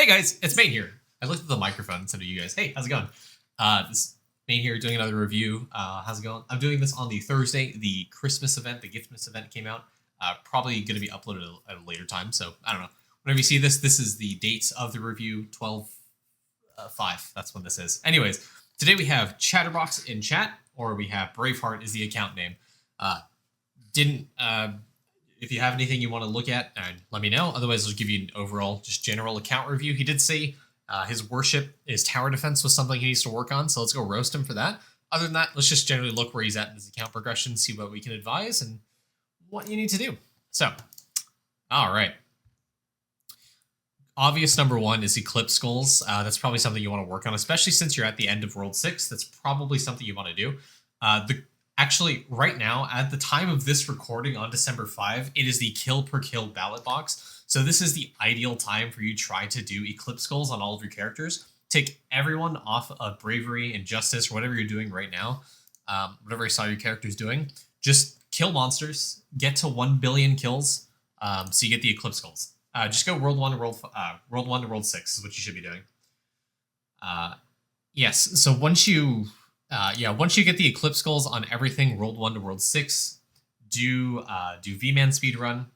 Hey guys, it's Maine here. I looked at the microphone and said to you guys, hey, how's it going? This is Maine here doing another review. How's it going? I'm doing this on the Thursday. The Christmas event, the Giftmas event came out. Probably going to be uploaded at a later time, so I don't know. Whenever you see this, this is the dates of the review, 12/5. That's when this is. Anyways, today we have Chatterbox in chat, or we have Braveheart is the account name. If you have anything you want to look at, let me know. Otherwise, I'll give you an overall, just general account review. He did say his worship, his tower defense was something he needs to work on, so let's go roast him for that. Other than that, let's just generally look where he's at in his account progression, see what we can advise, and what you need to do. So, all right. Obvious number one is Eclipse Skulls. That's probably something you want to work on, especially since you're at the end of World 6. That's probably something you want to do. Actually, right now, at the time of this recording on December 5, it is the kill per kill ballot box. So this is the ideal time for you to try to do Eclipse Skulls on all of your characters. Take everyone off of Bravery and Justice, or whatever you're doing right now, whatever I saw your characters doing. Just kill monsters, get to 1 billion kills, so you get the Eclipse Skulls. Just go World 1 to World 6 is what you should be doing. Yes, so once you get the Eclipse Skulls on everything, World 1 to World 6, do V-Man speedrun,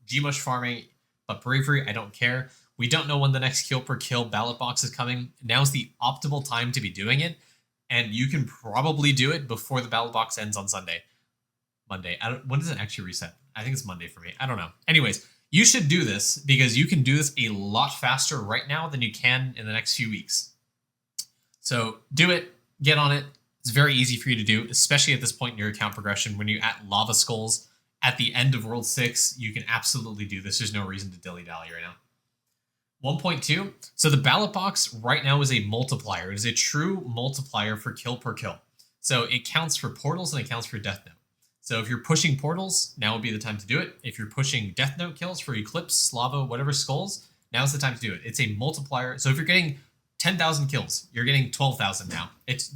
Gmush farming, but Bravery, I don't care. We don't know when the next kill per kill ballot box is coming. Now's the optimal time to be doing it, and you can probably do it before the ballot box ends on Monday. When does it actually reset? I think it's Monday for me. I don't know. Anyways, you should do this because you can do this a lot faster right now than you can in the next few weeks. So do it. Get on it. It's very easy for you to do, especially at this point in your account progression. When you're at Lava Skulls at the end of World 6, you can absolutely do this. There's no reason to dilly-dally right now. 1.2. So the ballot box right now is a multiplier. It is a true multiplier for kill per kill. So it counts for portals and it counts for Death Note. So if you're pushing portals, now would be the time to do it. If you're pushing Death Note kills for Eclipse, Lava, whatever skulls, now's the time to do it. It's a multiplier. So if you're getting 10,000 kills, you're getting 12,000 now. It's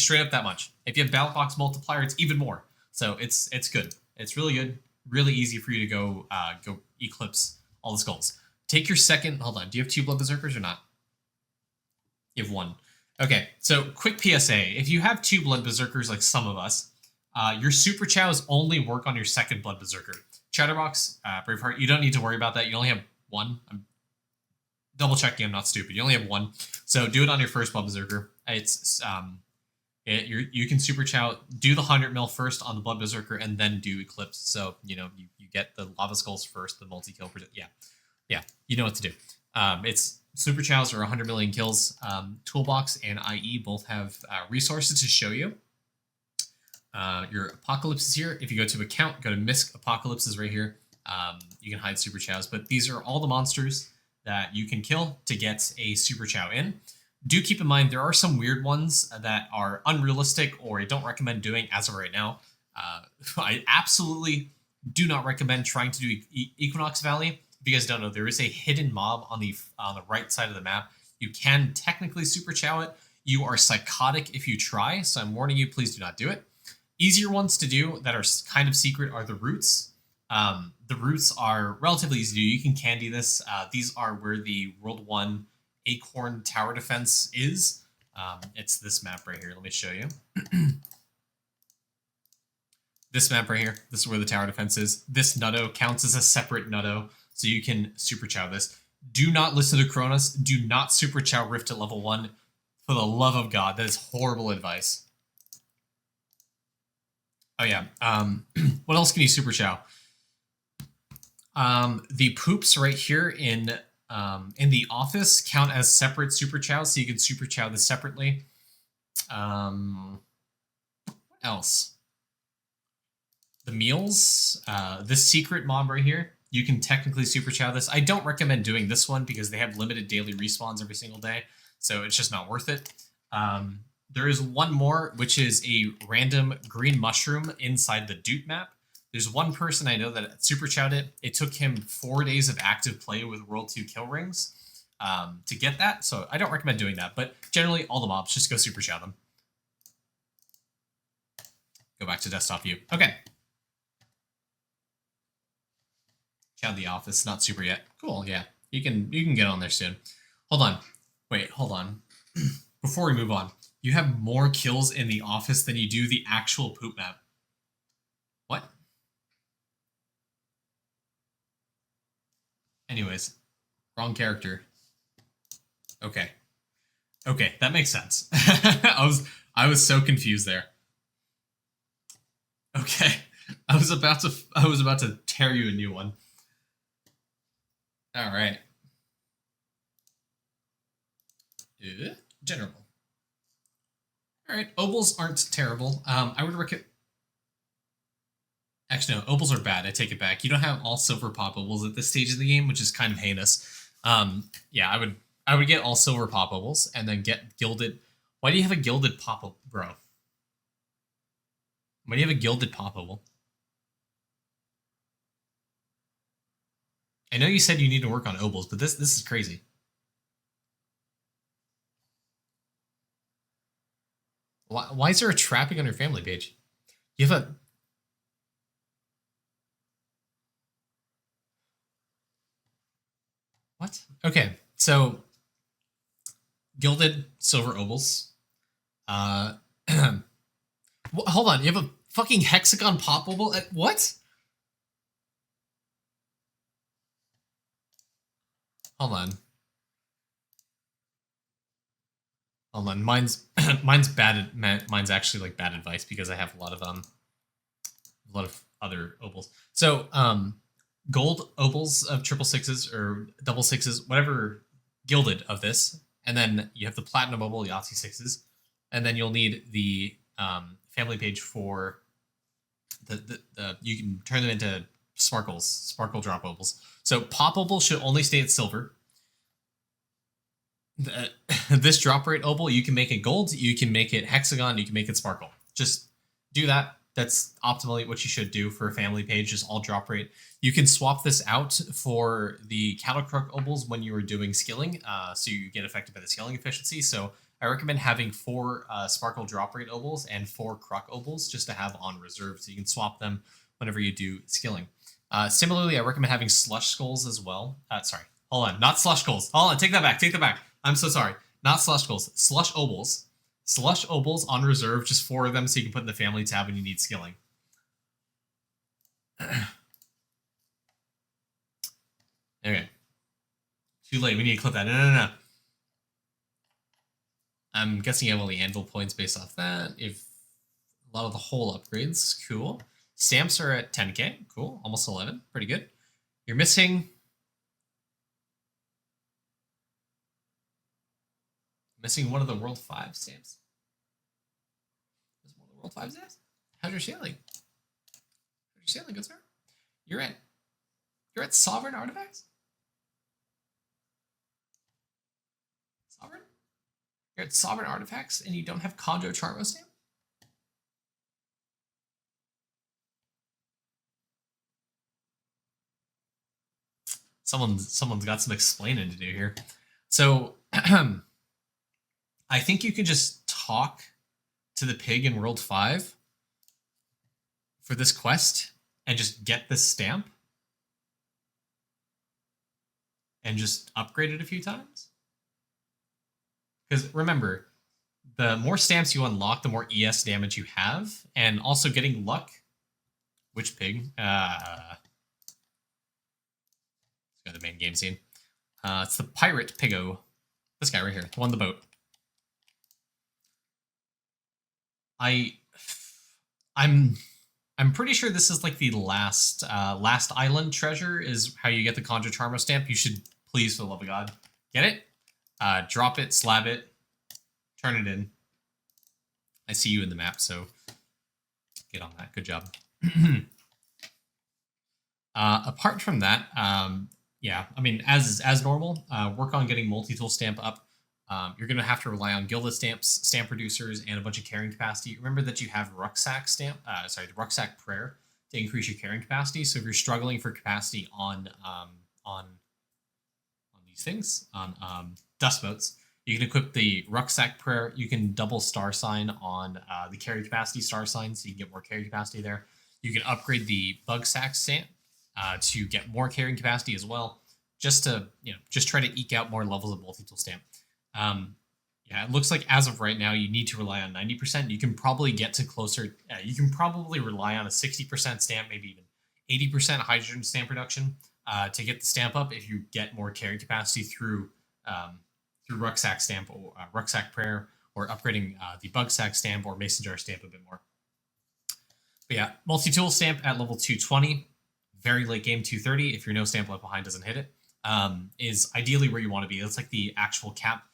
straight up that much. If you have ballot box multiplier, it's even more. So it's good. It's really good. Really easy for you to go Eclipse all the skulls. Take your second. Hold on. Do you have 2 Blood Berserkers or not? You have 1. Okay. So quick PSA: if you have 2 Blood Berserkers, like some of us, your Super Chows only work on your second Blood Berserker. Chatterbox, Braveheart, you don't need to worry about that. You only have 1. I'm double checking. I'm not stupid. You only have 1, so do it on your first Blood Berserker. It's you can Super Chow, do the 100 mil first on the Blood Berserker, and then do Eclipse. So you get the Lava Skulls first, the multi kill. Yeah, you know what to do. It's Super Chows or 100 million kills. Toolbox and IE both have resources to show you. Your Apocalypse is here. If you go to account, go to Misc Apocalypse is right here. You can hide Super Chows, but these are all the monsters that you can kill to get a Super Chow in. Do keep in mind there are some weird ones that are unrealistic or I don't recommend doing as of right now. I absolutely do not recommend trying to do Equinox Valley. If you guys don't know, there is a hidden mob on the right side of the map. You can technically Super Chow it. You are psychotic if you try, so I'm warning you, please do not do it. Easier ones to do that are kind of secret are the roots. The roots are relatively easy to do. You can candy this. These are where the World 1 Acorn Tower Defense is. It's this map right here. Let me show you. This map right here. This is where the tower defense is. This nutto counts as a separate nutto, so you can Super Chow this. Do not listen to Kronos. Do not Super Chow Rift at level 1. For the love of God, that is horrible advice. Oh yeah. What else can you Super Chow? The poops right here in the office count as separate Super Chows, so you can Super Chow this separately. What else? The meals. This secret mob right here, you can technically Super Chow this. I don't recommend doing this one because they have limited daily respawns every single day, so it's just not worth it. There is one more, which is a random green mushroom inside the Doot map. There's one person I know that Super Chowed it. It took him 4 days of active play with World 2 kill rings to get that, so I don't recommend doing that. But generally, all the mobs, just go Super Chow them. Go back to desktop view. Okay. Chow the office, not super yet. Cool, yeah. You can get on there soon. Hold on. Wait, hold on. Before we move on, you have more kills in the office than you do the actual poop map. What? Anyways, wrong character. Okay. Okay, that makes sense. I was so confused there. Okay. I was about to tear you a new one. All right. General. All right, Obals aren't terrible. I would recommend. Actually, no, Obals are bad. I take it back. You don't have all silver pop Obals at this stage of the game, which is kind of heinous. Yeah, I would get all silver pop Obals and then get gilded. Why do you have a gilded pop, bro? Why do you have a gilded pop Obal? I know you said you need to work on Obals, but this is crazy. Why is there a trapping on your family page? You have a... What? Okay, so gilded silver Obals. Hold on, you have a fucking hexagon pop Obal? What? Hold on. Hold on. Mine's bad. Mine's actually like bad advice because I have a lot of other Obals. So gold Obals of triple sixes or double sixes, whatever gilded of this, and then you have the platinum Obal Yahtzee sixes, and then you'll need the family page for the you can turn them into sparkle drop Obals. So pop Obal should only stay at silver. This drop rate Obal, you can make it gold, you can make it hexagon, you can make it sparkle. Just do that. That's optimally what you should do for a family page, just all drop rate. You can swap this out for the cattle crook Obals when you are doing skilling, so you get affected by the scaling efficiency. So I recommend having 4 sparkle drop rate Obals and 4 crook Obals just to have on reserve, so you can swap them whenever you do skilling. Similarly, I recommend having slush skulls as well. Sorry, hold on, not slush skulls. Hold on, take that back. I'm so sorry. Not slush skulls, slush Obals. Slush Obals on reserve, just 4 of them so you can put in the family tab when you need skilling. Okay. Too late, we need to clip that. No. I'm guessing you have all the anvil points based off that. If a lot of the whole upgrades, cool. Stamps are at 10k, cool. Almost 11, pretty good. You're missing one of the World 5 stamps. Is one of the World 5 stamps? How's your sailing? Good sir? You're at Sovereign Artifacts? Sovereign? You're at Sovereign Artifacts and you don't have Conjo Charmo stamp? Someone's got some explaining to do here. So I think you can just talk to the pig in World 5 for this quest and just get this stamp and just upgrade it a few times. Because remember, the more stamps you unlock, the more ES damage you have, and also getting luck. Which pig? Let's go to the main game scene. It's the pirate piggo. This guy right here, the one on the boat. I'm pretty sure this is like the last island treasure is how you get the Conjure Charmo stamp. You should please, for the love of God, get it, drop it, slab it, turn it in. I see you in the map, so get on that. Good job. Apart from that, yeah, I mean, as normal, work on getting multi-tool stamp up. You're going to have to rely on gilded stamps, stamp producers, and a bunch of carrying capacity. Remember that you have rucksack stamp, the rucksack prayer to increase your carrying capacity. So if you're struggling for capacity on these things, on dust boats, you can equip the rucksack prayer. You can double star sign on the carry capacity star sign, so you can get more carry capacity there. You can upgrade the bug sack stamp to get more carrying capacity as well. just to just try to eke out more levels of multi-tool stamp. Yeah, it looks like as of right now, you need to rely on 90%. You can probably get to closer. You can probably rely on a 60% stamp, maybe even 80% hydrogen stamp production to get the stamp up if you get more carry capacity through rucksack stamp or rucksack prayer, or upgrading the bug sack stamp or mason jar stamp a bit more. But yeah, multi-tool stamp at level 220, very late game 230. If your no stamp left behind doesn't hit it, is ideally where you want to be. That's like the actual cap.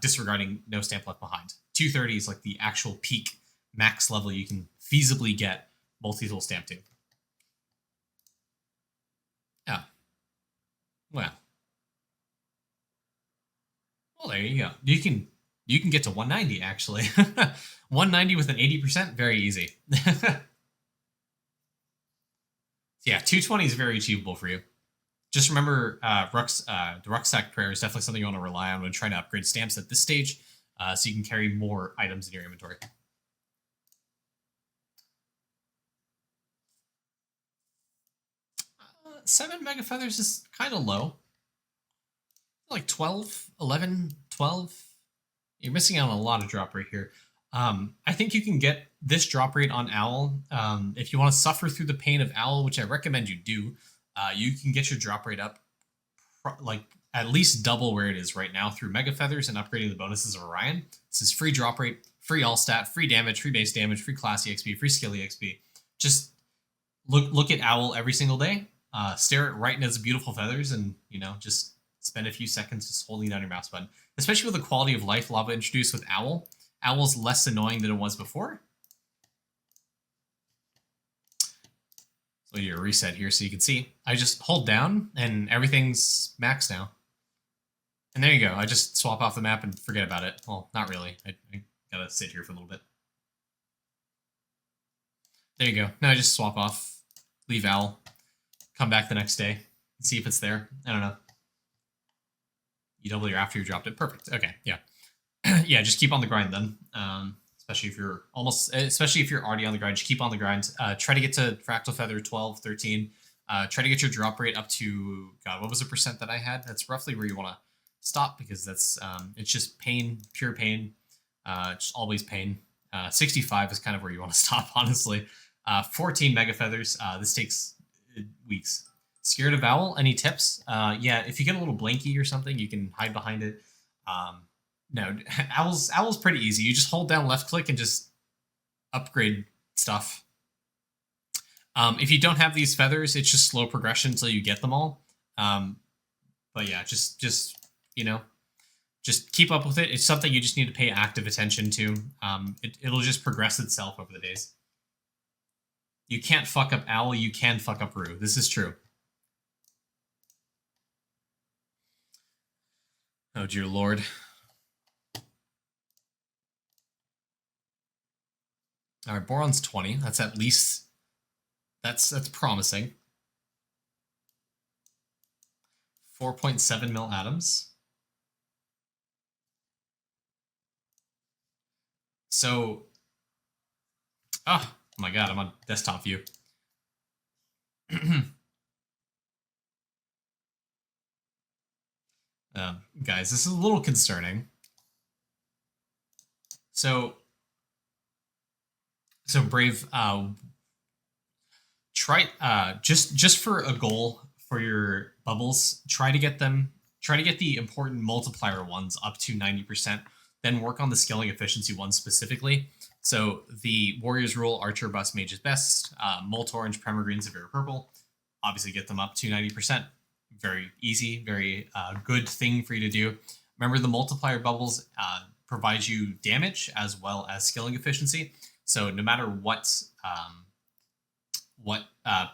Disregarding no stamp left behind. 230 is like the actual peak max level you can feasibly get multi-tool stamp to. Yeah. Well, there you go. You can get to 190 actually. 190 with an 80%, very easy. Yeah, 220 is very achievable for you. Just remember, the rucksack prayer is definitely something you want to rely on when trying to upgrade stamps at this stage, so you can carry more items in your inventory. 7 mega feathers is kind of low. Like 12, 11, 12. You're missing out on a lot of drop rate here. I think you can get this drop rate on Owl. If you want to suffer through the pain of Owl, which I recommend you do, you can get your drop rate up like at least double where it is right now through Mega Feathers and upgrading the bonuses of Orion. This is free drop rate, free all stat, free damage, free base damage, free class EXP, free skill EXP. Just look at Owl every single day, stare at right in its beautiful feathers, and just spend a few seconds just holding down your mouse button. Especially with the quality of life Lava introduced with Owl. Owl's less annoying than it was before. So I do a reset here so you can see. I just hold down and everything's maxed now. And there you go. I just swap off the map and forget about it. Well, not really. I gotta sit here for a little bit. There you go. Now I just swap off, leave Owl, come back the next day, and see if it's there. I don't know. You double your after you dropped it. Perfect. Okay, yeah. Yeah, just keep on the grind then. Especially if you're already on the grind, just keep on the grind. Try to get to Fractal Feather 12, 13. Try to get your drop rate up to, God, what was the percent that I had? That's roughly where you want to stop, because that's it's just pain, pure pain, just always pain. 65 is kind of where you want to stop, honestly. 14 Mega Feathers. This takes weeks. Scared of Owl? Any tips? Yeah, if you get a little blanky or something, you can hide behind it. No, Owl's pretty easy. You just hold down left click and just upgrade stuff. If you don't have these feathers, it's just slow progression until you get them all. But yeah, just keep up with it. It's something you just need to pay active attention to. It'll just progress itself over the days. You can't fuck up Owl, you can fuck up Rue. This is true. Oh, dear Lord. All right, Boron's 20. That's at least... That's promising. 4.7 mil atoms. So... Oh my god, I'm on desktop view. Guys, this is a little concerning. So Brave, try just for a goal for your bubbles, try to get the important multiplier ones up to 90%, then work on the scaling efficiency ones specifically. So the Warriors rule, Archer, Bust, Mage is best, Molt Orange, Primer Green, Severe Purple, obviously get them up to 90%. Very easy, very good thing for you to do. Remember, the multiplier bubbles provide you damage as well as skilling efficiency. So no matter what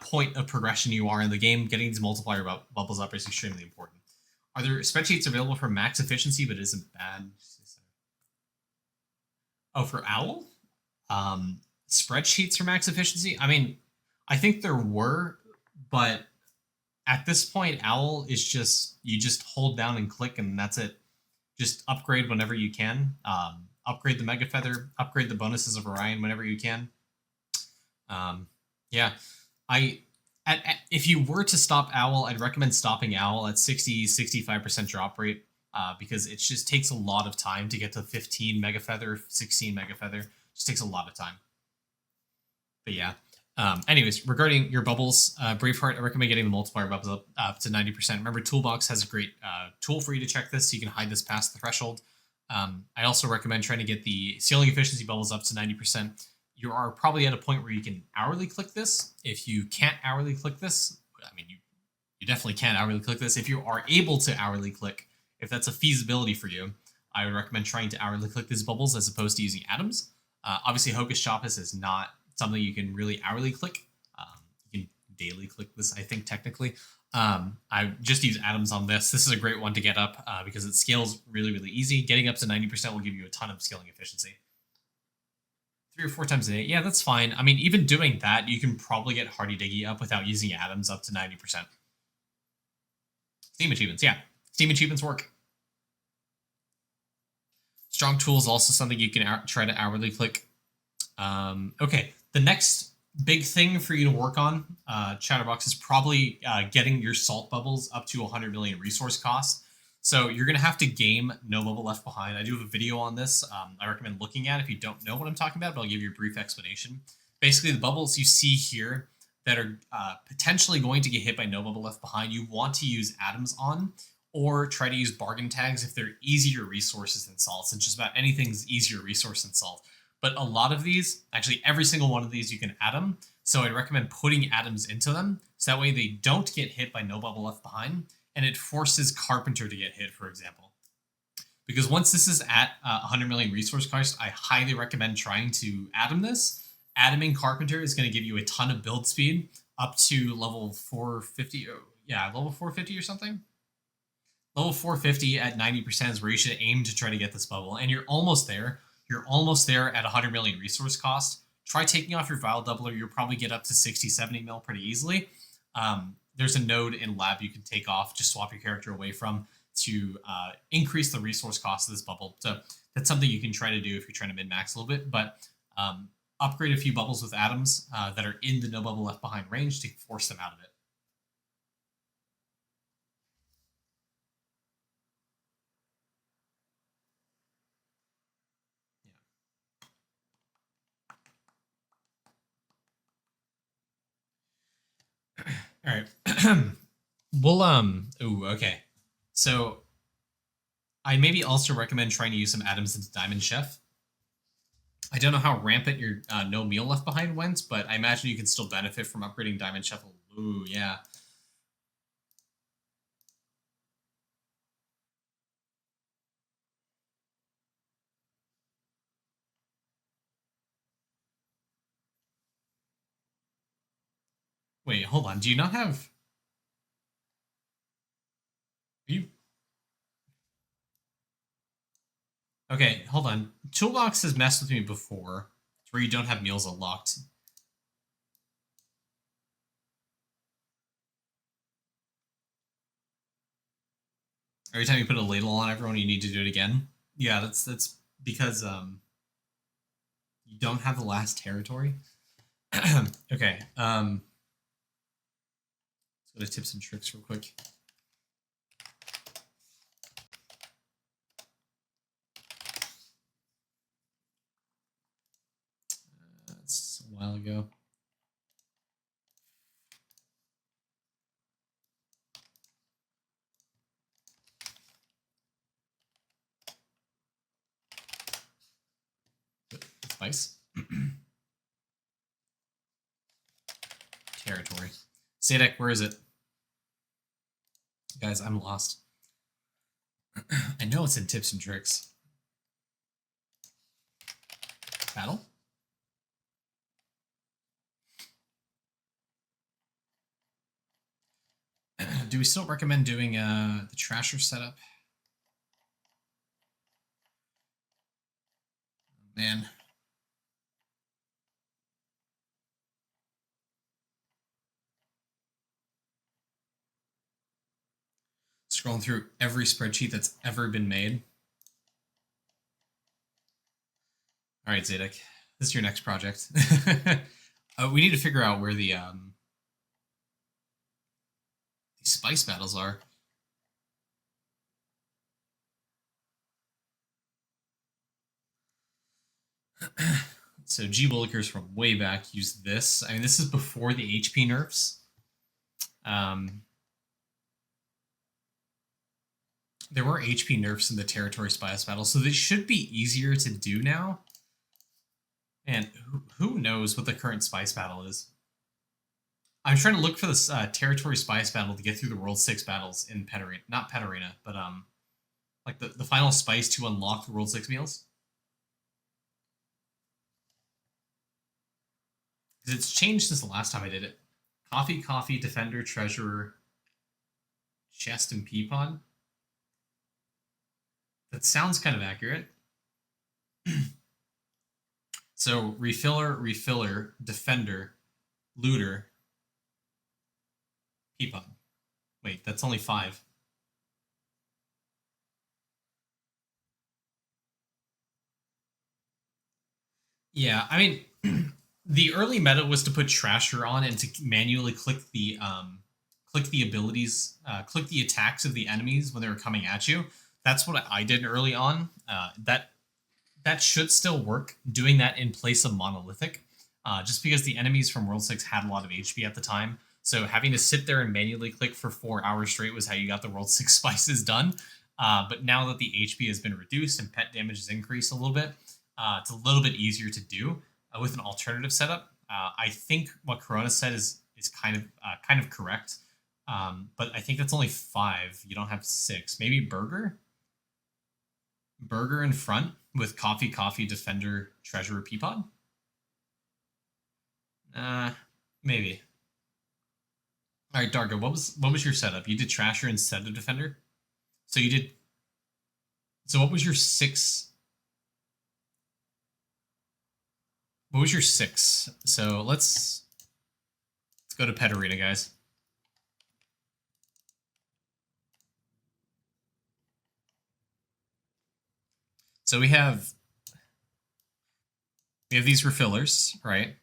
point of progression you are in the game, getting these multiplier bubbles up is extremely important. Are there spreadsheets available for max efficiency, but it isn't bad? Oh, for Owl? Spreadsheets for max efficiency? I mean, I think there were, but at this point, Owl is you just hold down and click and that's it. Just upgrade whenever you can. Upgrade the Mega Feather, upgrade the bonuses of Orion whenever you can. Yeah, if you were to stop Owl, I'd recommend stopping Owl at 60-65% drop rate because it just takes a lot of time to get to 15 mega feather, 16 mega feather. It just takes a lot of time. But yeah. Anyways, regarding your bubbles, Braveheart, I recommend getting the multiplier bubbles up to 90%. Remember, Toolbox has a great tool for you to check this, so you can hide this past the threshold. I also recommend trying to get the ceiling efficiency bubbles up to 90%. You are probably at a point where you can hourly click this. If you can't hourly click this, I mean, you definitely can hourly click this. If you are able to hourly click, if that's a feasibility for you, I would recommend trying to hourly click these bubbles as opposed to using atoms. Obviously, Hocus Chopus is not something you can really hourly click. You can daily click this, I think, technically. I just use atoms on this. This is a great one to get up because it scales really, really easy. Getting up to 90% will give you a ton of scaling efficiency. 3 or 4 times a day, yeah, that's fine. I mean, even doing that, you can probably get Hardy Diggy up without using atoms up to 90%. Steam achievements, yeah. Steam achievements work. Strong tool is also something you can try to hourly click. Okay, the next big thing for you to work on, Chatterbox, is probably getting your salt bubbles up to 100 million resource cost. So you're going to have to game No Bubble Left Behind. I do have a video on this I recommend looking at if you don't know what I'm talking about, but I'll give you a brief explanation. Basically, the bubbles you see here that are potentially going to get hit by No Bubble Left Behind, you want to use atoms on, or try to use bargain tags if they're easier resources than salt, since just about anything's easier resource than salt. But a lot of these, actually every single one of these, you can atom. So I'd recommend putting atoms into them, so that way they don't get hit by No Bubble Left Behind, and it forces Carpenter to get hit, for example. Because once this is at 100 million resource cost, I highly recommend trying to atom this. Atoming Carpenter is going to give you a ton of build speed up to level 450. Yeah, level 450 or something. Level 450 at 90% is where you should aim to try to get this bubble. And you're almost there. You're almost there at 100 million resource cost. Try taking off your Vial Doubler. You'll probably get up to 60, 70 mil pretty easily. There's a node in lab you can take off, just swap your character away from to increase the resource cost of this bubble. So that's something you can try to do if you're trying to min-max a little bit. But upgrade a few bubbles with atoms that are in the No Bubble Left Behind range to force them out of it. All right. We'll ooh, okay. So I maybe also recommend trying to use some atoms into Diamond Chef. I don't know how rampant your No Meal Left Behind went, but I imagine you can still benefit from upgrading Diamond Chef. Ooh, yeah. Wait, hold on. Do you not have... Are you... Okay, hold on. Toolbox has messed with me before, where you don't have meals unlocked. Every time you put a ladle on everyone, you need to do it again. Yeah, that's because you don't have the last territory. Okay. Let's go to tips and tricks real quick. That's a while ago. Spice. Territory. Sadek, where is it? Guys, I'm lost. I know it's in tips and tricks. Battle? Do we still recommend doing the Trasher setup? Man. Scrolling through every spreadsheet that's ever been made. All right, Zadek, this is your next project. We need to figure out where the These spice battles are. So G Willikers from way back used this. I mean, this is before the HP nerfs. There were HP nerfs in the territory spice battle, so they should be easier to do now. And who knows what the current spice battle is? I'm trying to look for this territory spice battle to get through the World 6 battles in Pet Arena. Not Pet Arena, but like the final spice to unlock the World 6 meals. Because it's changed since the last time I did it. Coffee, Defender, Treasurer, Chest, and Peapod. That sounds kind of accurate. So Refiller, Defender, Looter, Peapod. Wait, that's only 5. Yeah, I mean, the early meta was to put Trasher on and to manually click the abilities, click the attacks of the enemies when they were coming at you. That's what I did early on. That should still work, doing that in place of Monolithic, just because the enemies from World 6 had a lot of HP at the time. So having to sit there and manually click for 4 hours straight was how you got the World 6 spices done. But now that the HP has been reduced and pet damage has increased a little bit, it's a little bit easier to do with an alternative setup. I think what Corona said is kind of correct. But I think that's only 5. You don't have 6. Maybe Burger in front with Coffee, Defender, Treasurer, Peapod? Maybe. All right, Dargo, what was your setup? You did Trasher instead of Defender? So you did... So what was your 6... What was your 6? So let's go to Pet Arena, guys. So we have these refillers, right?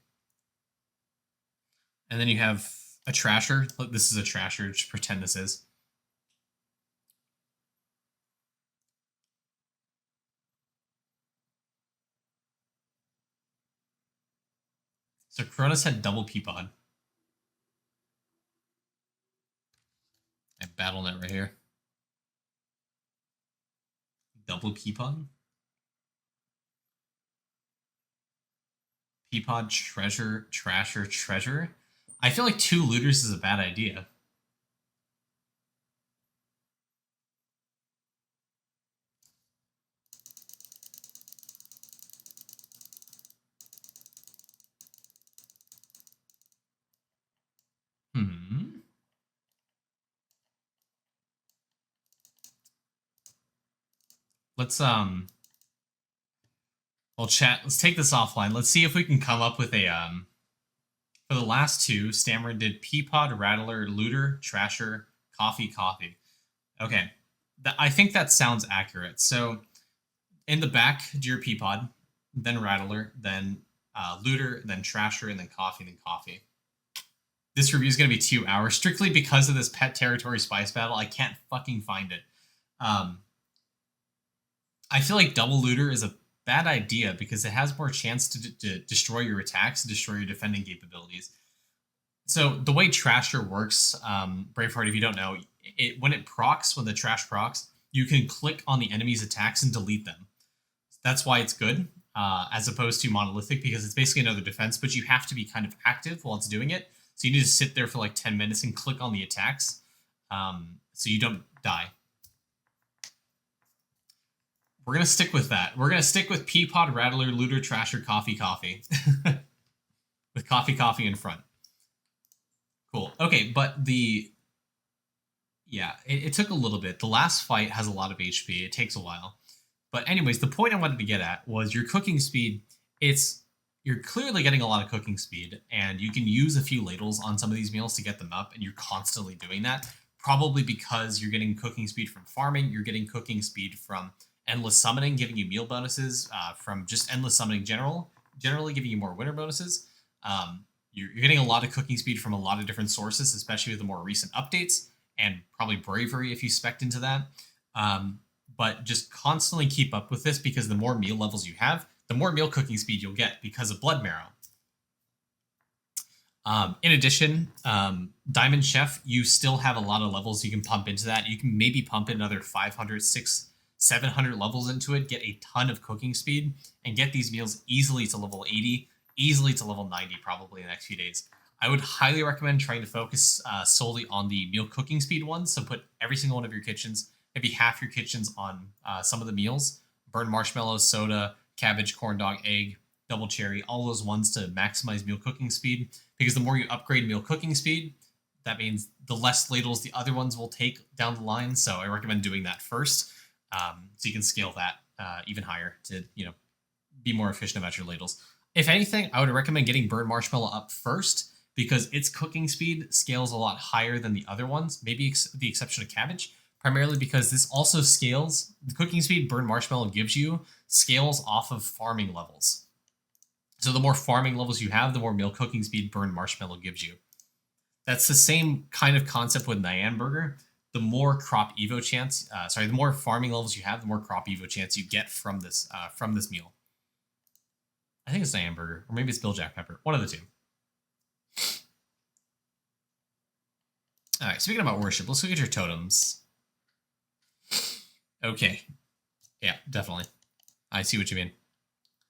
And then you have a Trasher. This is a Trasher. Just pretend this is. So Cronus had double Peapod. I have BattleNet right here. Double Peapod? Peapod, Treasure, Trasher, Treasure? I feel like 2 looters is a bad idea. Let's well, chat. Let's take this offline. Let's see if we can come up with a for the last 2. Stammerin did Peapod, Rattler, Looter, Trasher, Coffee. Okay, I think that sounds accurate. So in the back, do your Peapod, then Rattler, then Looter, then Trasher, and then Coffee. This review is going to be 2 hours strictly because of this pet territory spice battle. I can't fucking find it. I feel like double Looter is a bad idea because it has more chance to destroy your attacks and destroy your defending capabilities. So the way Trasher works, Braveheart, if you don't know, when the Trash procs, you can click on the enemy's attacks and delete them. That's why it's good, as opposed to Monolithic, because it's basically another defense, but you have to be kind of active while it's doing it. So you need to sit there for like 10 minutes and click on the attacks, so you don't die. We're going to stick with that. We're going to stick with Peapod, Rattler, Looter, Trasher, Coffee. With Coffee in front. Cool. Okay, but yeah, it took a little bit. The last fight has a lot of HP. It takes a while. But anyways, the point I wanted to get at was your cooking speed. You're clearly getting a lot of cooking speed, and you can use a few ladles on some of these meals to get them up, and you're constantly doing that. Probably because you're getting cooking speed from farming. You're getting cooking speed from endless summoning, giving you meal bonuses, from just endless summoning generally giving you more winter bonuses. You're getting a lot of cooking speed from a lot of different sources, especially with the more recent updates. and probably bravery if you spec into that. But just constantly keep up with this, because the more meal levels you have, the more meal cooking speed you'll get because of blood marrow. In addition, Diamond Chef, you still have a lot of levels you can pump into that. You can maybe pump in another 500, 600, 700 levels into it, get a ton of cooking speed, and get these meals easily to level 80, easily to level 90 probably in the next few days. I would highly recommend trying to focus solely on the meal cooking speed ones. So put every single one of your kitchens, maybe half your kitchens, on some of the meals. Burn marshmallow, soda, cabbage, corn dog, egg, double cherry, all those ones to maximize meal cooking speed. Because the more you upgrade meal cooking speed, that means the less ladles the other ones will take down the line. So I recommend doing that first, so you can scale that even higher to be more efficient about your ladles. If anything, I would recommend getting burn marshmallow up first, because its cooking speed scales a lot higher than the other ones, maybe the exception of cabbage, primarily because this also scales. The cooking speed burn marshmallow gives you scales off of farming levels. So the more farming levels you have, the more meal cooking speed burn marshmallow gives you. That's the same kind of concept with Nyan Burger. The more crop evo chance, the more farming levels you have, the more crop evo chance you get from this meal. I think it's Nyan Burger, or maybe it's Bill Jack Pepper. One of the two. All right, speaking about worship, let's look at your totems. Okay. Yeah, definitely. I see what you mean.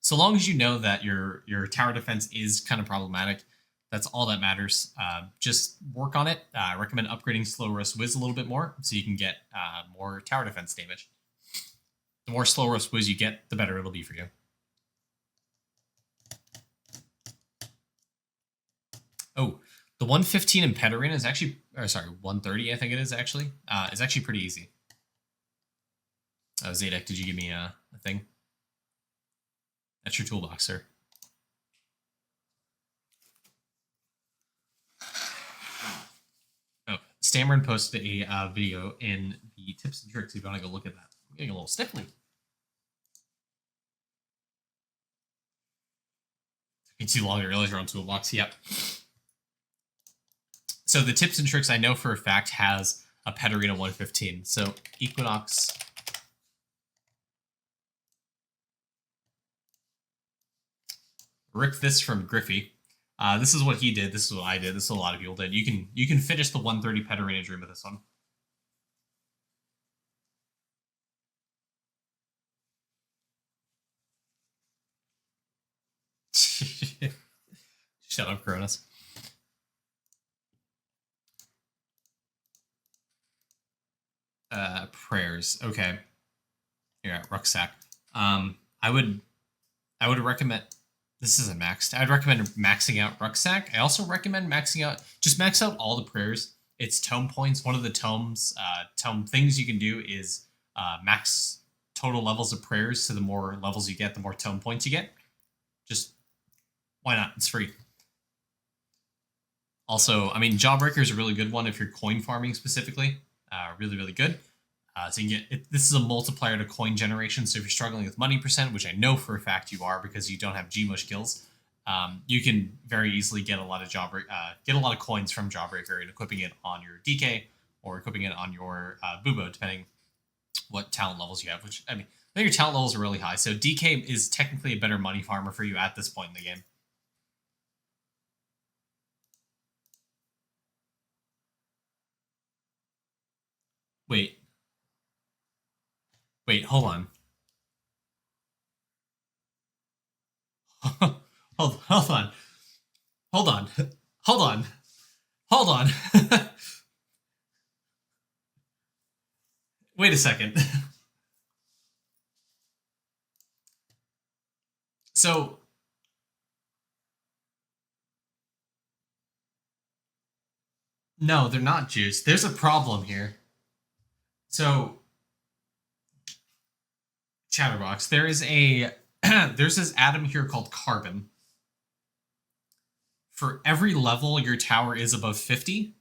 So long as you know that your tower defense is kind of problematic, that's all that matters. Just work on it. I recommend upgrading Slow Roast Whiz a little bit more so you can get more tower defense damage. The more Slow Roast Whiz you get, the better it'll be for you. Oh, the 115 in Pet Arena is actually, 130 I think it is actually pretty easy. Oh, Zadek, did you give me a thing? That's your toolbox, sir. Oh, Stammerin posted a video in the tips and tricks if you want to go look at that. I'm getting a little sniffly. Took me too long to realize you're on toolbox. Yep. So the tips and tricks I know for a fact has a Pet Arena 115. So Equinox. Rick this from Griffey. This is what he did. This is what I did. This is what a lot of people did. You can finish the 130 Pet Arena dream with this one. Shut up, Cronus. Prayers. Okay. Here, rucksack. I would recommend. This isn't maxed. I'd recommend maxing out rucksack. I also recommend max out all the prayers. It's tome points. One of the tome things you can do is max total levels of prayers. So the more levels you get, the more tome points you get. Just why not? It's free. Also, I mean, Jawbreaker is a really good one if you're coin farming specifically. Really, really good. So you can get this is a multiplier to coin generation. So if you're struggling with money percent, which I know for a fact you are because you don't have Gmush kills, you can very easily get a lot of coins from Jawbreaker and equipping it on your DK or equipping it on your Bubo, depending what talent levels you have. Which I think your talent levels are really high, so DK is technically a better money farmer for you at this point in the game. Wait, hold on. hold on. Hold on. Hold on. Hold on. Wait a second. So no, they're not juice. There's a problem here. So Chatterbox, there is there's this atom here called carbon. For every level your tower is above 50,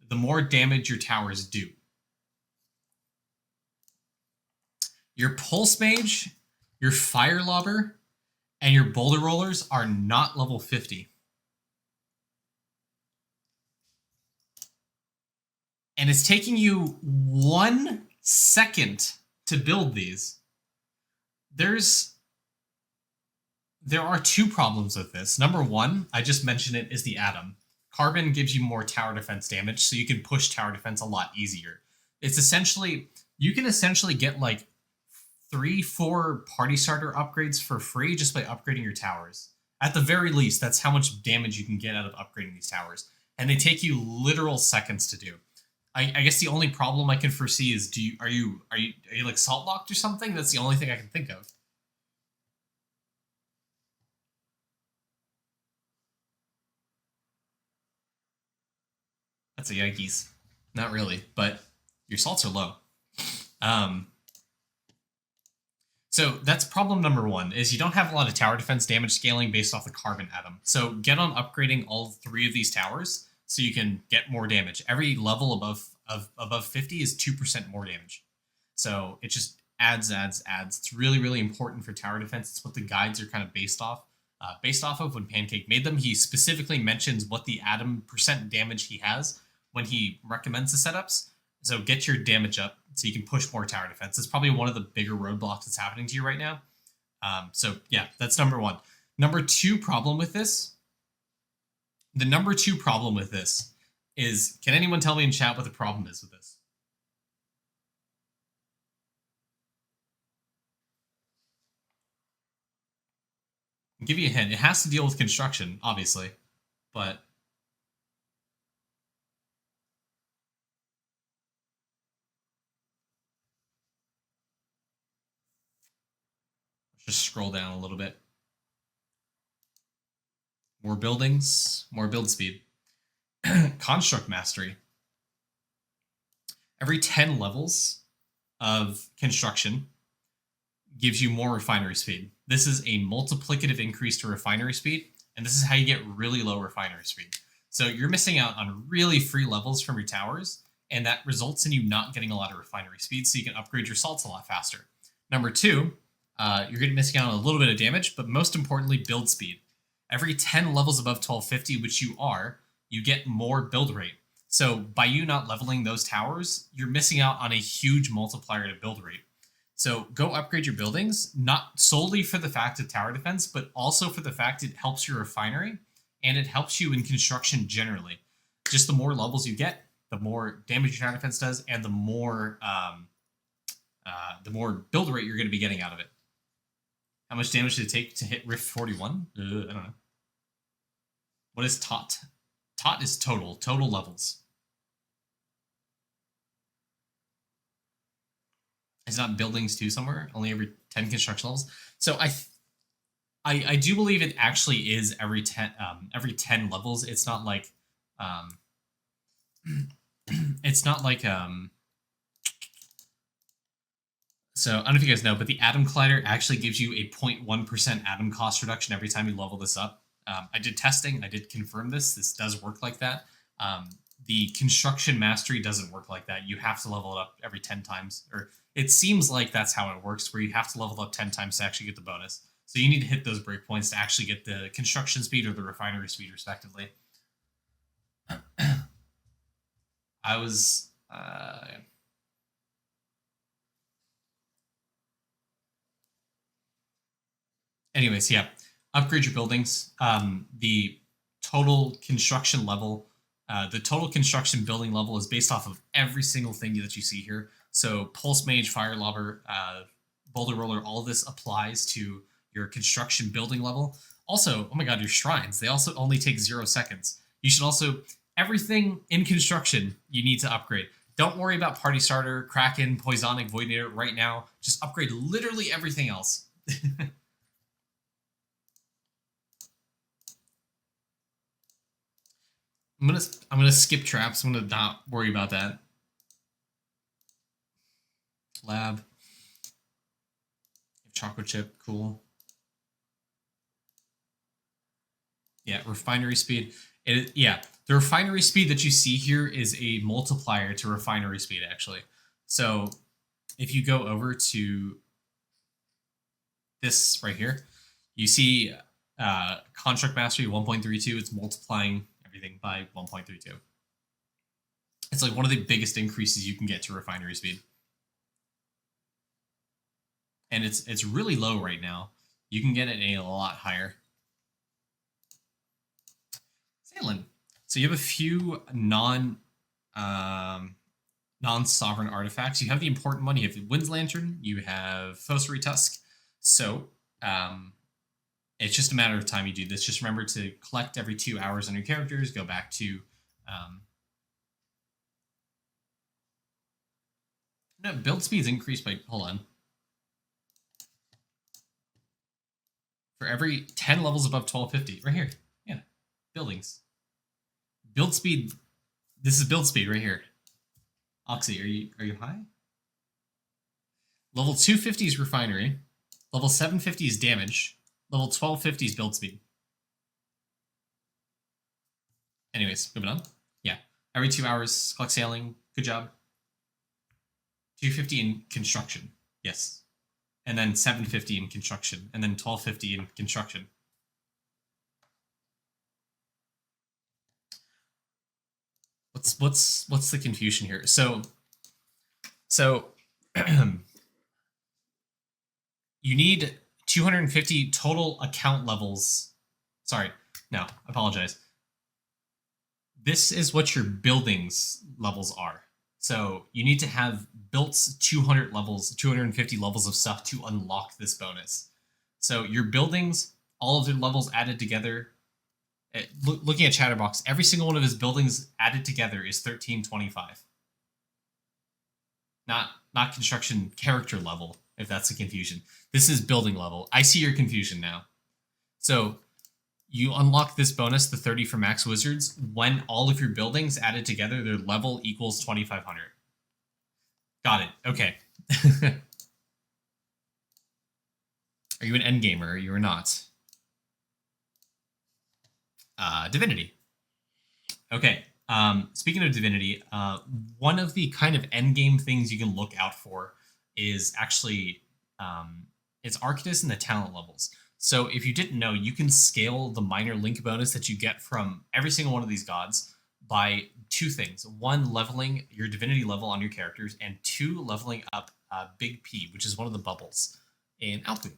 the more damage your towers do. Your Pulse Mage, your Fire Lobber, and your Boulder Rollers are not level 50. and it's taking you 1 second to build these. There are two problems with this. Number one, I just mentioned it, is the atom. Carbon gives you more tower defense damage, so you can push tower defense a lot easier. It's essentially, you can essentially get like 3-4 party starter upgrades for free just by upgrading your towers. At the very least, that's how much damage you can get out of upgrading these towers. And they take you literal seconds to do. I guess the only problem I can foresee is, are you like salt locked or something? That's the only thing I can think of. That's a Yankees. Not really, but your salts are low. So that's problem number one, is you don't have a lot of tower defense damage scaling based off the carbon atom. So get on upgrading all 3 of these towers so you can get more damage. Every level above 50 is 2% more damage. So it just adds. It's really, really important for tower defense. It's what the guides are kind of based off of when Pancake made them. He specifically mentions what the atom percent damage he has when he recommends the setups. So get your damage up so you can push more tower defense. It's probably one of the bigger roadblocks that's happening to you right now. So yeah, that's number one. Number two problem with this. The number two problem with this is, can anyone tell me in chat what the problem is with this? I'll give you a hint. It has to deal with construction, obviously, but just scroll down a little bit. More buildings, more build speed. Construct mastery. Every 10 levels of construction gives you more refinery speed. This is a multiplicative increase to refinery speed, and this is how you get really low refinery speed. So you're missing out on really free levels from your towers, and that results in you not getting a lot of refinery speed, so you can upgrade your salts a lot faster. Number two, you're going to be missing out on a little bit of damage, but most importantly, build speed. Every 10 levels above 1250, which you are, you get more build rate. So by you not leveling those towers, you're missing out on a huge multiplier to build rate. So go upgrade your buildings, not solely for the fact of tower defense, but also for the fact it helps your refinery and it helps you in construction generally. Just the more levels you get, the more damage your tower defense does, and the more build rate you're going to be getting out of it. How much damage did it take to hit Rift 41? I don't know. What is tot? Tot is total levels. It's not buildings too somewhere, only every 10 construction levels. So I do believe it actually is every 10 levels. It's not like it's not like so I don't know if you guys know, but the Atom Collider actually gives you a 0.1% atom cost reduction every time you level this up. I did testing. I did confirm this. This does work like that. The Construction Mastery doesn't work like that. You have to level it up every 10 times. Or it seems like that's how it works, where you have to level up 10 times to actually get the bonus. So you need to hit those breakpoints to actually get the construction speed or the refinery speed, respectively. I was... Anyways, yeah. Upgrade your buildings. The total construction level... the total construction building level is based off of every single thing that you see here. So Pulse Mage, Fire Lobber, Boulder Roller, all of this applies to your construction building level. Also, oh my god, your shrines, they also only take 0 seconds. You should also, everything in construction, you need to upgrade. Don't worry about Party Starter, Kraken, Poisonic, Voidinator right now. Just upgrade literally everything else. I'm gonna skip traps. I'm gonna not worry about that. Lab. Chocolate chip, cool. Yeah, refinery speed. The refinery speed that you see here is a multiplier to refinery speed, actually. So if you go over to this right here, you see Construct Mastery 1.32. It's multiplying everything by 1.32. It's like one of the biggest increases you can get to refinery speed. And it's really low right now. You can get it a lot higher. Sailing. So you have a few non-sovereign artifacts. You have the important one. You have the Wind's Lantern. You have Fossary Tusk. So it's just a matter of time you do this. Just remember to collect every 2 hours on your characters. Go back to no, build speed's increased by, hold on. For every 10 levels above 1250. Right here. Yeah. Buildings. Build speed. This is build speed right here. Oxy, are you high? Level 250 is refinery. Level 750 is damage. Level 1250 is build speed. Anyways, moving on. Yeah. Every 2 hours, collect sailing. Good job. 250 in construction. Yes. And then 750 in construction. And then 1250 in construction. What's the confusion here? So you need 250 total account levels. Sorry, no, apologize. This is what your buildings levels are. So you need to have built 200 levels, 250 levels of stuff to unlock this bonus. So your buildings, all of their levels added together. Looking at Chatterbox, every single one of his buildings added together is 1325. Not construction character level, if that's the confusion. This is building level. I see your confusion now. So you unlock this bonus, the 30 for max wizards, when all of your buildings added together, their level equals 2500. Got it. Okay. Are you an endgamer or you are not? Divinity. Okay. Speaking of divinity, one of the kind of endgame things you can look out for is actually it's Arctis and the talent levels. So if you didn't know, you can scale the minor link bonus that you get from every single one of these gods by two things. One, leveling your divinity level on your characters, and two, leveling up Big P, which is one of the bubbles in Alchemy.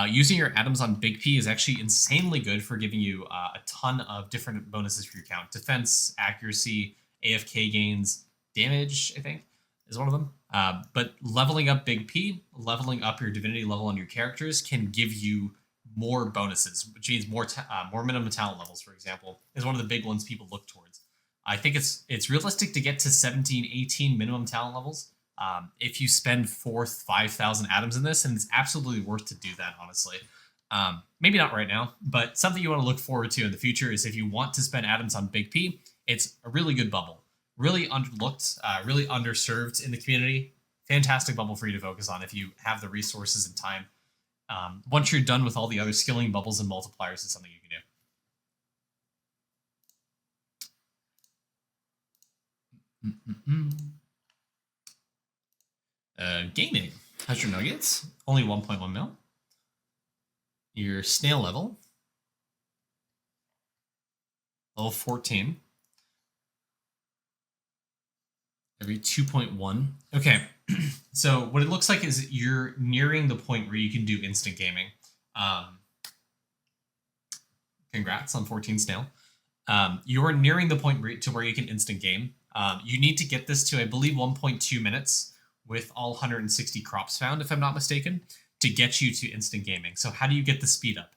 Using your atoms on Big P is actually insanely good for giving you a ton of different bonuses for your count. Defense, accuracy, AFK gains, damage, I think, is one of them. But leveling up Big P, leveling up your divinity level on your characters can give you more bonuses, which means more minimum talent levels, for example, is one of the big ones people look towards. I think it's realistic to get to 17, 18 minimum talent levels. If you spend 5,000 atoms in this, and it's absolutely worth to do that, honestly. Maybe not right now, but something you want to look forward to in the future is if you want to spend atoms on Big P, it's a really good bubble. Really underlooked, really underserved in the community. Fantastic bubble for you to focus on if you have the resources and time. Once you're done with all the other skilling bubbles and multipliers, it's something you can do. Gaming. How's your nuggets? Only 1.1 mil. Your snail level. Level 14. Every 2.1. Okay. So what it looks like is you're nearing the point where you can do instant gaming. Congrats on 14 snail. You're nearing the point to where you can instant game. You need to get this to, I believe, 1.2 minutes with all 160 crops found, if I'm not mistaken, to get you to instant gaming. So how do you get the speed up?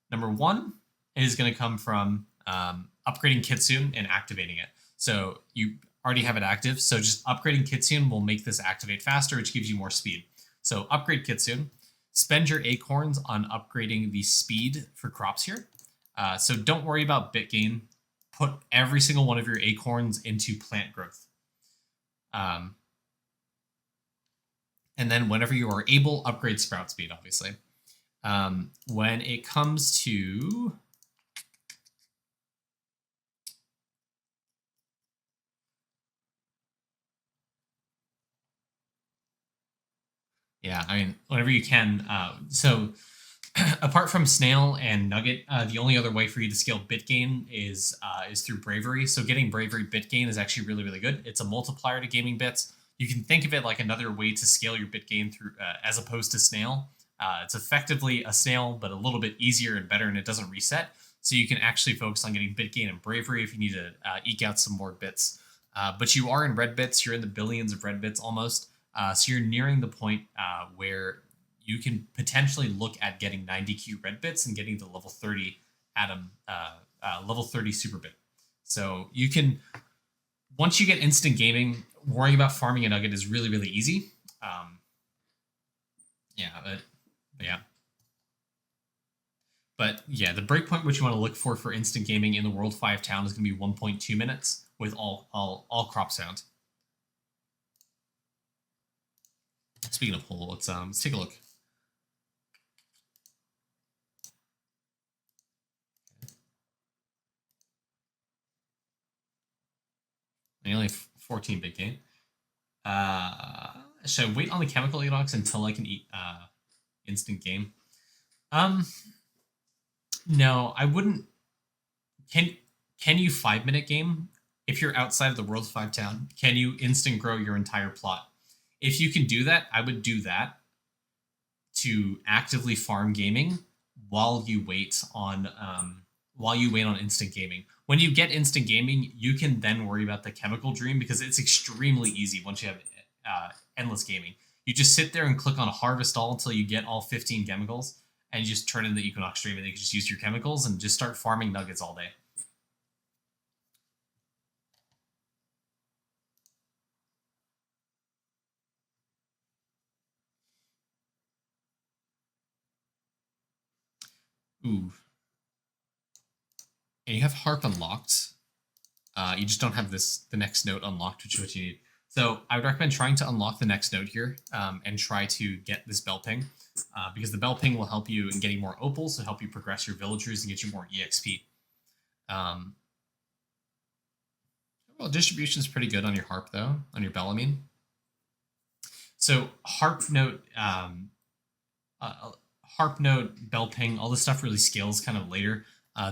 Number one is going to come from upgrading Kitsune and activating it. So you already have it active, so just upgrading Kitsune will make this activate faster, which gives you more speed. So upgrade Kitsune, spend your acorns on upgrading the speed for crops here. So don't worry about bit gain. Put every single one of your acorns into plant growth. And then whenever you are able, upgrade sprout speed, obviously. When it comes to... Yeah, I mean, whenever you can. So apart from Snail and Nugget, the only other way for you to scale bit gain is through Bravery. So getting Bravery bit gain is actually really, really good. It's a multiplier to gaming bits. You can think of it like another way to scale your bit gain through, as opposed to Snail. It's effectively a Snail, but a little bit easier and better, and it doesn't reset. So you can actually focus on getting bit gain and Bravery if you need to eke out some more bits. But you are in red bits. You're in the billions of red bits almost. So you're nearing the point where you can potentially look at getting 90Q red bits and getting the level 30 Atom, level 30 super bit. So you can, once you get instant gaming, worrying about farming a nugget is really, really easy. Yeah. But yeah, the breakpoint which you want to look for instant gaming in the World 5 town is going to be 1.2 minutes with all crop sound. Speaking of hole, let's take a look. I only have 14 big game. Should I wait on the chemical edox until I can eat instant game? No, I wouldn't. Can you 5-minute game if you're outside of the World 5 town? Can you instant grow your entire plot? If you can do that, I would do that to actively farm gaming while you wait on instant gaming. When you get instant gaming, you can then worry about the chemical dream because it's extremely easy once you have endless gaming. You just sit there and click on harvest all until you get all 15 chemicals, and you just turn in the Equinox dream, and you can just use your chemicals and just start farming nuggets all day. Ooh. And you have harp unlocked. You just don't have the next note unlocked, which is what you need. So I would recommend trying to unlock the next note here and try to get this bell ping because the bell ping will help you in getting more opals, to help you progress your villagers and get you more EXP. Well, distribution is pretty good on your harp though, on your bell, I mean. So harp note, bell ping, all this stuff really scales kind of later.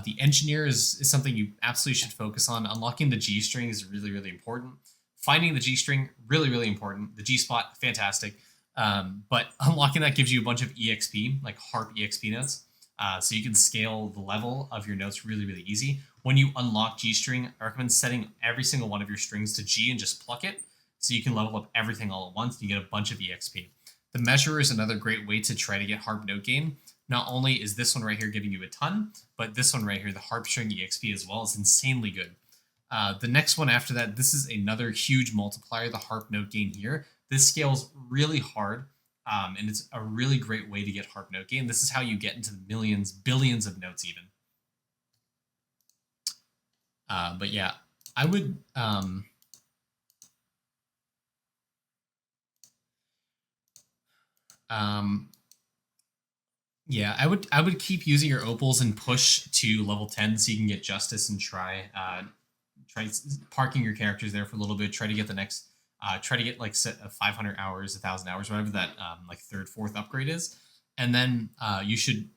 The engineer is something you absolutely should focus on. Unlocking the G string is really, really important. Finding the G string, really, really important. The G spot, fantastic. But unlocking that gives you a bunch of EXP, like harp EXP notes. So you can scale the level of your notes really, really easy. When you unlock G string, I recommend setting every single one of your strings to G and just pluck it so you can level up everything all at once and you get a bunch of EXP. The measurer is another great way to try to get harp note gain. Not only is this one right here giving you a ton, but this one right here, the harp string EXP as well, is insanely good. The next one after that, this is another huge multiplier, the harp note gain here. This scales really hard, and it's a really great way to get harp note gain. This is how you get into the millions, billions of notes even. But yeah, I would... yeah, I would keep using your opals and push to level 10 so you can get justice and try parking your characters there for a little bit. Try to get the next try to get like 500 hours, 1,000 hours, whatever that like third, fourth upgrade is, and then you should,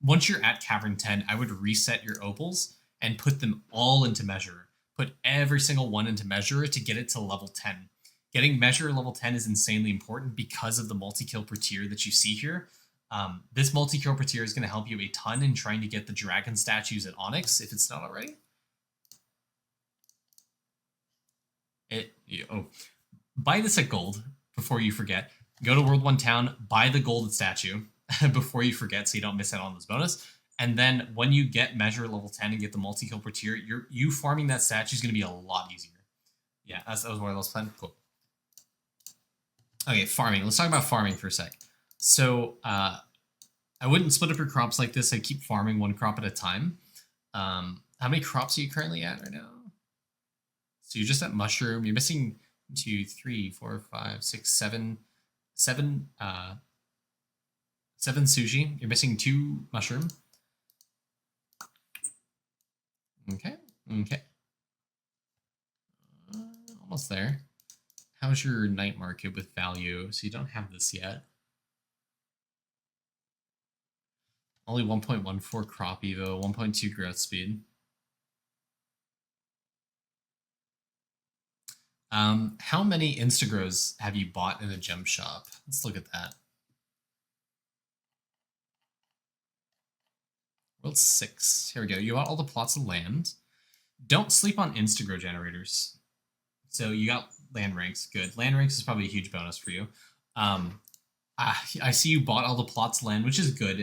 once you're at Cavern 10, I would reset your opals and put them all into Measurer. Put every single one into Measurer to get it to level 10. Getting Measurer level 10 is insanely important because of the multi-kill per tier that you see here. This multi-kill per tier is going to help you a ton in trying to get the dragon statues at Onyx, if it's not already. Buy this at gold before you forget. Go to World 1 Town, buy the gold statue before you forget so you don't miss out on this bonus. And then when you get Measure level 10 and get the multi-kill per tier, you farming that statue is going to be a lot easier. Yeah, that was one of those plans. Cool. Okay, farming. Let's talk about farming for a sec. So I wouldn't split up your crops like this. I'd keep farming one crop at a time. How many crops are you currently at right now? So you're just at mushroom. You're missing 2, 3, 4, 5, 6, 7 sushi. You're missing 2 mushroom. Okay. Almost there. How's your night market with value? So you don't have this yet. Only 1.14 crop evo, 1.2 growth speed. How many Instagrows have you bought in the gem shop? Let's look at that. World 6. Here we go. You bought all the plots of land. Don't sleep on Instagrow generators. So you got land ranks. Good. Land ranks is probably a huge bonus for you. I see you bought all the plots of land, which is good.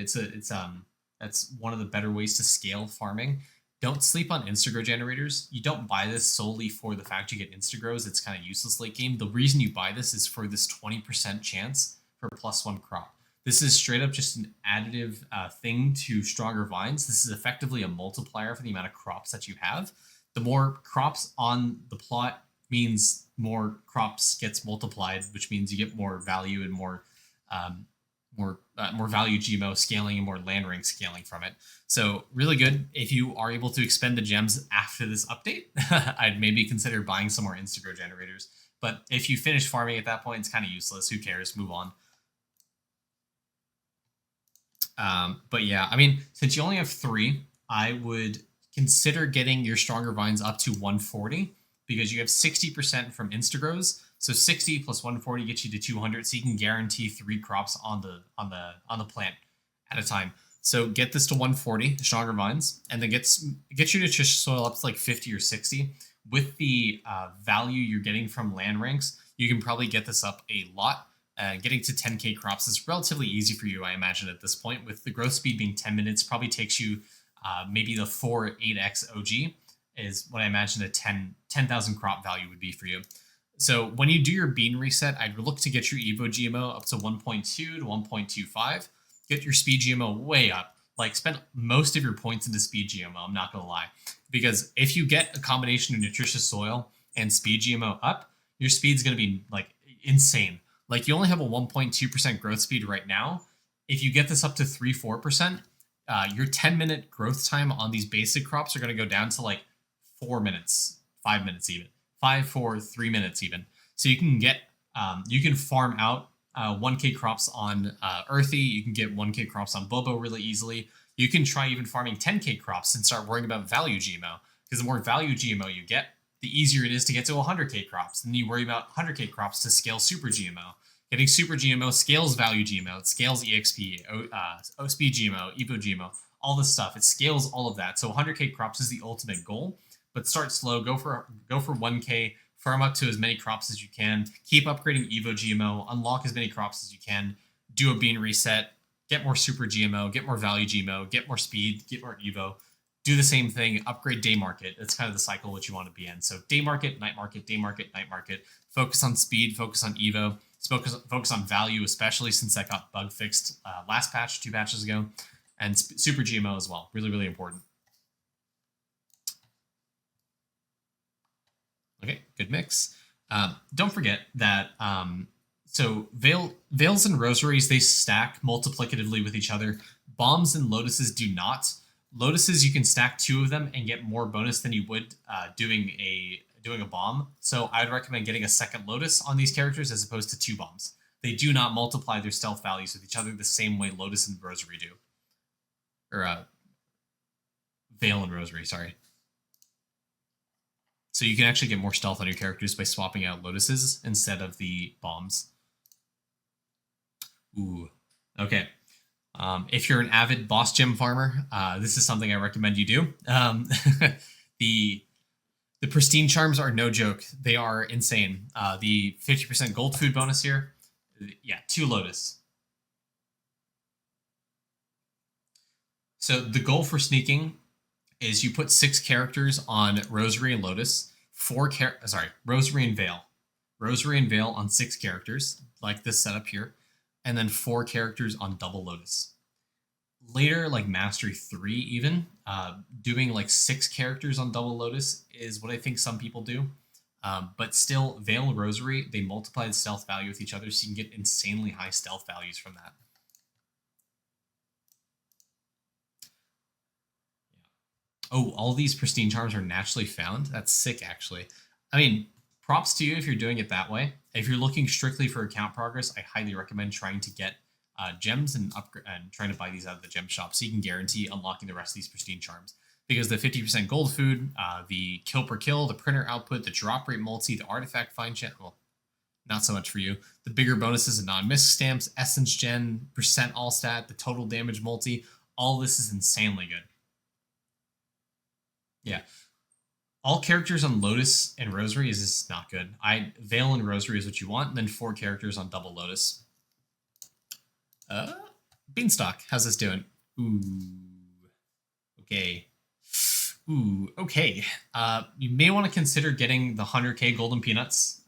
That's one of the better ways to scale farming. Don't sleep on Instagrow generators. You don't buy this solely for the fact you get Instagrows. It's kind of useless late game. The reason you buy this is for this 20% chance for +1 crop. This is straight up just an additive thing to stronger vines. This is effectively a multiplier for the amount of crops that you have. The more crops on the plot means more crops gets multiplied, which means you get more value and more value GMO scaling and more land rank scaling from it. So really good. If you are able to expend the gems after this update, I'd maybe consider buying some more Instagrow generators. But if you finish farming at that point, it's kind of useless. Who cares? Move on. But yeah, I mean, since you only have 3, I would consider getting your stronger vines up to 140 because you have 60% from Instagrows. So 60 plus 140 gets you to 200, so you can guarantee 3 crops on the plant at a time. So get this to 140, stronger vines, and then get your nutritious soil up to like 50 or 60. With the value you're getting from land ranks, you can probably get this up a lot. Getting to 10k crops is relatively easy for you, I imagine, at this point. With the growth speed being 10 minutes, probably takes you maybe the 8x OG is what I imagine a 10,000 crop value would be for you. So when you do your bean reset, I'd look to get your Evo GMO up to 1.2 to 1.25. Get your speed GMO way up. Like, spend most of your points into speed GMO, I'm not going to lie. Because if you get a combination of nutritious soil and speed GMO up, your speed's going to be, like, insane. Like, you only have a 1.2% growth speed right now. If you get this up to 3-4%, your 10-minute growth time on these basic crops are going to go down to, like, 4 minutes, 5 minutes even. 5, 4, 3 minutes even. So you can get, you can farm out 1k crops on Earthy. You can get 1k crops on Bobo really easily. You can try even farming 10k crops and start worrying about value GMO. Because the more value GMO you get, the easier it is to get to 100k crops. Then you worry about 100k crops to scale super GMO. Getting super GMO scales value GMO. It scales EXP, speed GMO, Evo GMO, all this stuff. It scales all of that. So 100k crops is the ultimate goal. But start slow. Go for 1k. Farm up to as many crops as you can. Keep upgrading Evo GMO. Unlock as many crops as you can. Do a bean reset. Get more super GMO. Get more value GMO. Get more speed. Get more Evo. Do the same thing. Upgrade day market. That's kind of the cycle which you want to be in. So day market, night market, day market, night market. Focus on speed. Focus on Evo. Focus on value, especially since that got bug fixed last patch, 2 patches ago. And super GMO as well. Really, really important. Okay, good mix. Don't forget that, so Veils and Rosaries, they stack multiplicatively with each other. Bombs and Lotuses do not. Lotuses, you can stack 2 of them and get more bonus than you would doing a bomb. So I would recommend getting a second Lotus on these characters as opposed to 2 bombs. They do not multiply their stealth values with each other the same way Lotus and Rosary do. Or Veil and Rosary, sorry. So you can actually get more stealth on your characters by swapping out Lotuses instead of the bombs. Ooh, okay. If you're an avid boss gem farmer, this is something I recommend you do. The pristine charms are no joke. They are insane. The 50% gold food bonus here, yeah, 2 Lotus. So the goal for sneaking is you put 6 characters on Rosary and Lotus, Rosary and Veil. Rosary and Veil on 6 characters, like this setup here, and then 4 characters on double Lotus. Later, like Mastery 3 even, doing like 6 characters on double Lotus is what I think some people do. But still, Veil and Rosary, they multiply the stealth value with each other, so you can get insanely high stealth values from that. Oh, all these pristine charms are naturally found? That's sick, actually. I mean, props to you if you're doing it that way. If you're looking strictly for account progress, I highly recommend trying to get gems and trying to buy these out of the gem shop so you can guarantee unlocking the rest of these pristine charms. Because the 50% gold food, the kill per kill, the printer output, the drop rate multi, the artifact find chance, well, not so much for you. The bigger bonuses and non-misc stamps, essence gen, percent all stat, the total damage multi, all this is insanely good. Yeah. All characters on Lotus and Rosary is just not good. Veil and Rosary is what you want, and then 4 characters on Double Lotus. Beanstalk, how's this doing? Ooh. Okay. Ooh, okay. You may want to consider getting the 100k golden peanuts.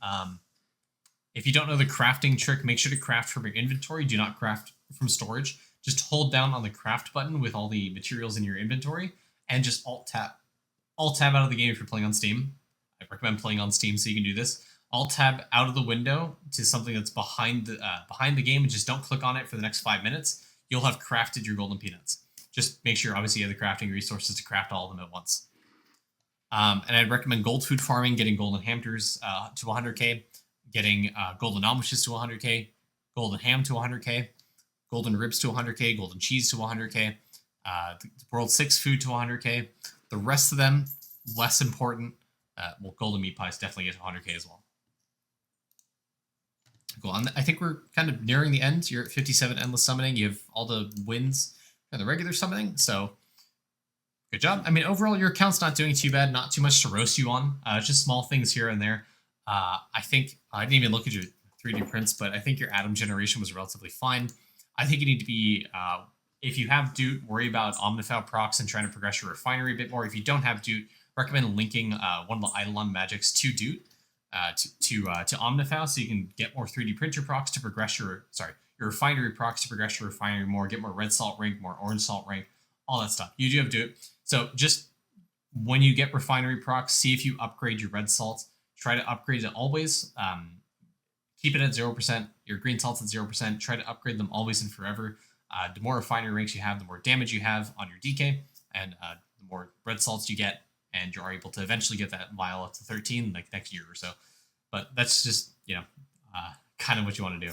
If you don't know the crafting trick, make sure to craft from your inventory. Do not craft from storage. Just hold down on the craft button with all the materials in your inventory and just alt-tab. Alt-tab out of the game if you're playing on Steam. I recommend playing on Steam so you can do this. Alt-tab out of the window to something that's behind the game and just don't click on it for the next 5 minutes. You'll have crafted your golden peanuts. Just make sure, obviously, you have the crafting resources to craft all of them at once. And I'd recommend gold food farming, getting golden hamsters to 100k, getting golden omelishes to 100k, golden ham to 100k, golden ribs to 100k, golden cheese to 100k, the World 6 food to 100k. The rest of them, less important. Well, golden meat pies definitely get to 100k as well. Cool. I think we're kind of nearing the end. You're at 57 endless summoning. You have all the wins and the regular summoning, so good job. I mean, overall, your account's not doing too bad. Not too much to roast you on. Just small things here and there. I think I didn't even look at your 3D prints, but I think your atom generation was relatively fine. I think you need to be, if you have Doot, worry about Omnifal procs and trying to progress your refinery a bit more. If you don't have Doot, recommend linking one of the Idleon magics to Doot to Omnifal so you can get more 3D printer procs to progress your refinery procs to progress your refinery more, get more red salt rank, more orange salt rank, all that stuff. You do have Doot. So just when you get refinery procs, see if you upgrade your red salt. Try to upgrade it always. Keep it at 0%. Your green salt's at 0%. Try to upgrade them always and forever. The more refinery ranks you have, the more damage you have on your DK, and the more red salts you get, and you're able to eventually get that vial up to 13 like next year or so. But that's just, kind of what you want to do.